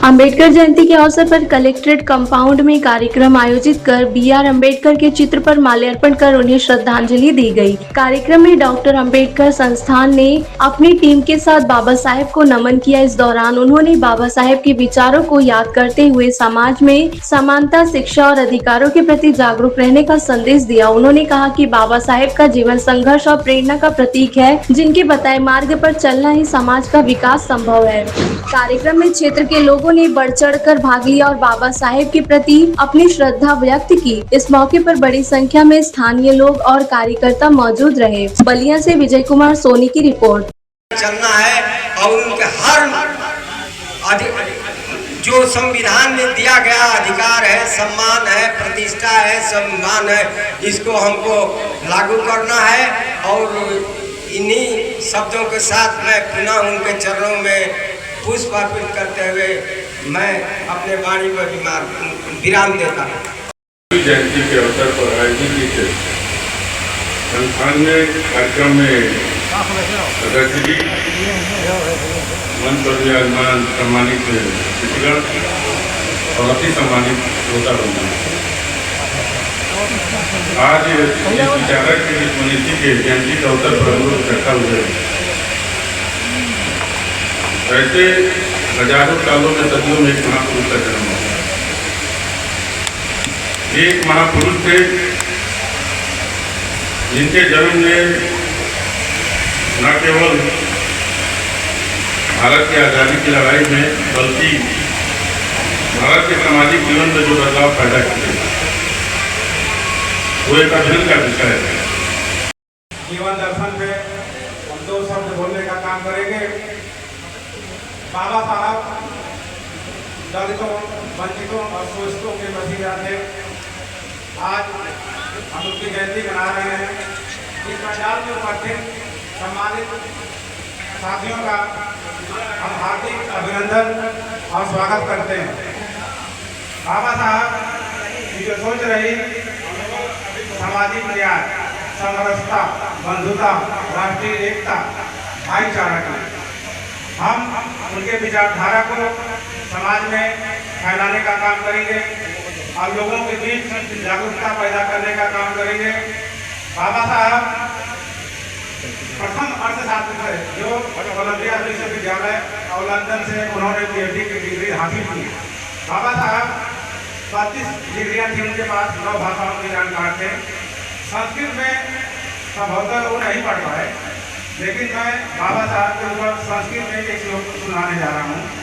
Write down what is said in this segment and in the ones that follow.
अंबेडकर जयंती के अवसर पर कलेक्ट्रेट कंपाउंड में कार्यक्रम आयोजित कर बी.आर. अंबेडकर के चित्र पर माल्यार्पण कर उन्हें श्रद्धांजलि दी गई। कार्यक्रम में डॉक्टर अंबेडकर संस्थान ने अपनी टीम के साथ बाबा साहेब को नमन किया। इस दौरान उन्होंने बाबा साहेब के विचारों को याद करते हुए समाज में समानता, शिक्षा और अधिकारों के प्रति जागरूक रहने का संदेश दिया। उन्होंने कहा कि बाबा साहेब का जीवन संघर्ष और प्रेरणा का प्रतीक है, जिनके बताए मार्ग पर चलना ही समाज का विकास संभव है। कार्यक्रम में क्षेत्र के लोगों ने बढ़ चढ़कर भाग लिया और बाबा साहेब के प्रति अपनी श्रद्धा व्यक्त की। इस मौके पर बड़ी संख्या में स्थानीय लोग और कार्यकर्ता मौजूद रहे। बलिया से विजय कुमार सोनी की रिपोर्ट। चलना है और उनके हर जो संविधान में दिया गया अधिकार है, सम्मान है, प्रतिष्ठा है, सम्मान है, इसको हमको लागू करना है। और इन्हीं शब्दों के साथ मैं पुनः उनके चरणों में पुष्प अर्पित करते हुए मैं अपने वाणी पर विराम देता हूँ। जयंती के अवसर पर आयोजित संस्थान में कार्यक्रम में सदस्य जी, मंच पर विराजमान सम्मानित शिक्षकगण और अति सम्मानित श्रोतागण, आज इस विचारक के मनीषी के जयंती के अवसर पर हम लोग इकट्ठा हुए। ऐसे हजारों सालों में, सदियों में एक महापुरुष का जन्म हुआ। एक महापुरुष थे जिनके जन्म ने न केवल भारत की आज़ादी की लड़ाई में, बल्कि भारत के सामाजिक जीवन में जो बदलाव पैदा किए, वो एक अध्ययन का विषय है। जीवन दर्शन पे हम दो शब्द बोलने का काम करेंगे। बाबा साहब दलितों, वंचितों और शोषितों के मसीहा थे। आज हम उनकी जयंती मना रहे हैं। इस पंडाल में उपस्थित सम्मानित साथियों का हम हार्दिक अभिनंदन और स्वागत करते हैं। बाबा साहब की जो सोच रही सामाजिक न्याय, समरसता, बंधुता, राष्ट्रीय एकता, भाईचारा की, हम उनके विचारधारा को समाज में फैलाने का काम करेंगे और लोगों के बीच जागरूकता पैदा करने का काम करेंगे। बाबा साहब प्रथम अर्थशास्त्री थे जो कोलंबिया विश्वविद्यालय और लंदन से उन्होंने पीएचडी की डिग्री हासिल की। बाबा साहब 32 डिग्रियाँ थी उनके पास, 9 भाषाओं के जानकार थे। संस्कृत में संभवतः वो नहीं पढ़ पाए, लेकिन मैं बाबा साहब के ऊपर संस्कृत में एक श्लोक सुनाने जा रहा हूँ।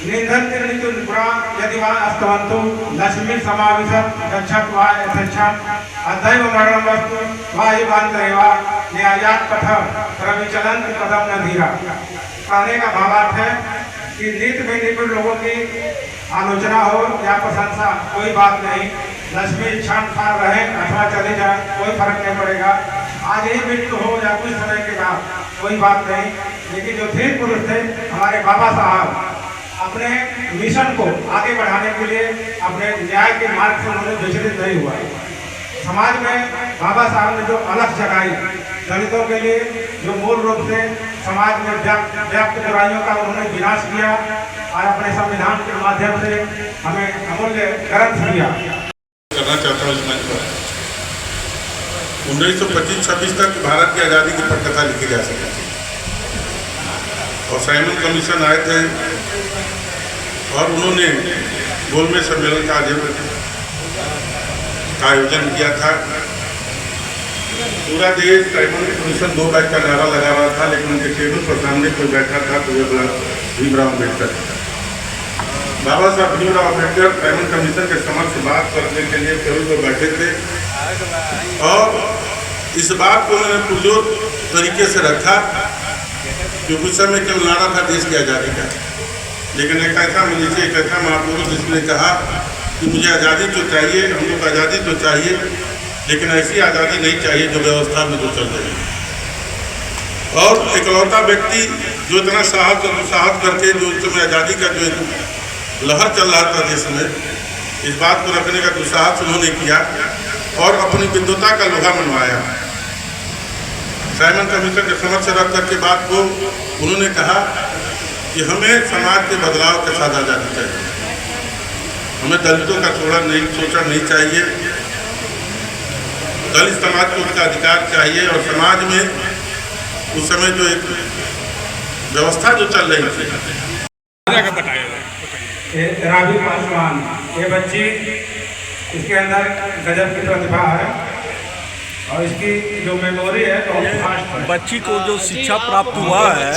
निंदन्तिर्नितुर्पुरा यदिवा अस्तवन्तु लक्ष्मी समाविशत् गच्छत् वा यथेच्छाम् अद्वैव मरणं वस्तु वायुवान्तरेवा न्यायात् पथ रविचलन्त कदम न धीरा। कहने का भावार्थ है कि नित्य में निपुण लोगों की आलोचना हो या प्रशंसा, कोई बात नहीं। लक्ष्मी क्षण पार रहे अथवा चले जाए, कोई फर्क नहीं पड़ेगा। आज ही मृत्यु हो या कुछ समय के बाद, कोई बात नहीं। लेकिन जो धीर पुरुष थे हमारे बाबा साहब, अपने मिशन को आगे बढ़ाने के लिए अपने न्याय के मार्ग से उन्होंने विचलित नहीं हुआ। समाज में बाबा साहब ने जो अलख जगाई दलितों के लिए, जो मूल रूप से समाज में व्याप्त बुराइयों का उन्होंने विनाश किया और अपने संविधान के माध्यम से हमें अमूल्य ग्रंथ दिया। करना चाहता हूँ इस मंच पर 1925-26 तक भारत की आज़ादी की पटकथा लिखी जा सकी थी और साइमन कमीशन आए थे और उन्होंने गोलमेज सम्मेलन का आयोजन किया था। पूरा देश साइमन कमीशन 2 बार का नारा लगा रहा था, लेकिन उनके टेबल पर सामने कोई बैठा था तो वो भीमराव अम्बेडकर। बाबा साहब भीमराव अम्बेडकर साइमन कमीशन के समक्ष बात करने के लिए टेबल पर बैठे थे और इस बात को उन्होंने पुरजोर तरीके से रखा क्योंकि उस समय केवल नारा था देश की आज़ादी का। लेकिन एक ऐसा मनीषी, एक ऐसा महापुरुष जिसने कहा कि मुझे आज़ादी तो चाहिए, हम लोग आज़ादी तो चाहिए, लेकिन ऐसी आज़ादी नहीं चाहिए जो व्यवस्था में जो चल रही है। और इकलौता व्यक्ति जो इतना साहस और दुस्साहस करके जो उस समय आज़ादी का जो लहर चल रहा था देश में, इस बात को रखने का दुस्साहस उन्होंने किया और अपनी विद्वता का लोहा मनवाया। साइमन कमीशन के समक्ष रख करके बात को उन्होंने कहा कि हमें समाज के बदलाव के साथ आज़ादी चाहिए। हमें दलितों का सोचना नहीं चाहिए। दलित समाज को उसका अधिकार चाहिए और समाज में उस समय जो एक व्यवस्था जो चल रही थी, राबी पासवान, ये बच्ची, इसके अंदर गजब की प्रतिभा है और इसकी जो मेमोरी है तो बच्ची को जो शिक्षा प्राप्त हुआ है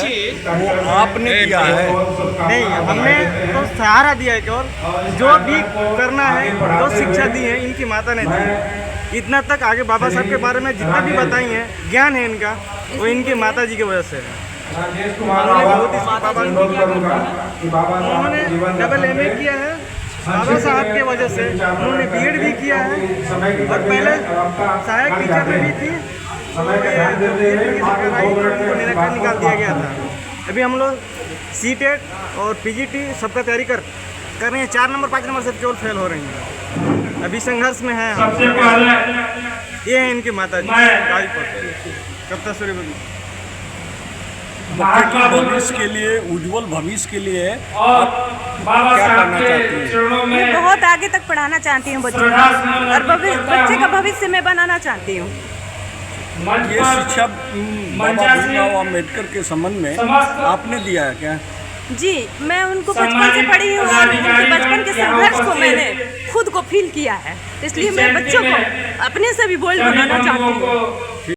वो आपने दिया है? नहीं, हमने तो सहारा दिया है केवल, जो भी करना है जो शिक्षा दी है इनकी माता ने दी। इतना तक आगे बाबा साहब के बारे में जितना भी बताई है, ज्ञान है इनका, वो इनकी माता जी की वजह से है। उन्होंने डबल MA किया है बाबा साहब के वजह से, उन्होंने BEd भी किया है और पहले सहायक टीचर में भी थी। उनको निकाल दिया गया था। अभी हम लोग CTET और PGT सबका तैयारी कर रहे हैं। 4 नंबर 5 नंबर से केवल फेल हो रही हैं। अभी संघर्ष में है। ये है इनकी माता जी कप्ताश्वरी बगी। भविष्य के लिए, उज्जवल भविष्य के लिए आप क्या करना चाहती हैं? मैं बहुत आगे तक पढ़ाना चाहती हूँ बच्चों को और बच्चे का भविष्य मैं बनाना चाहती हूँ। ये शिक्षा बाबा भीमराव अम्बेडकर के संबंध में आपने दिया है क्या? जी, मैं उनको बचपन से पढ़ी हूँ और उनके बचपन के संघर्ष को मैंने खुद को फील किया है, इसलिए मैं बच्चों को अपने से भी बोल्ड बनाना चाहती हूँ।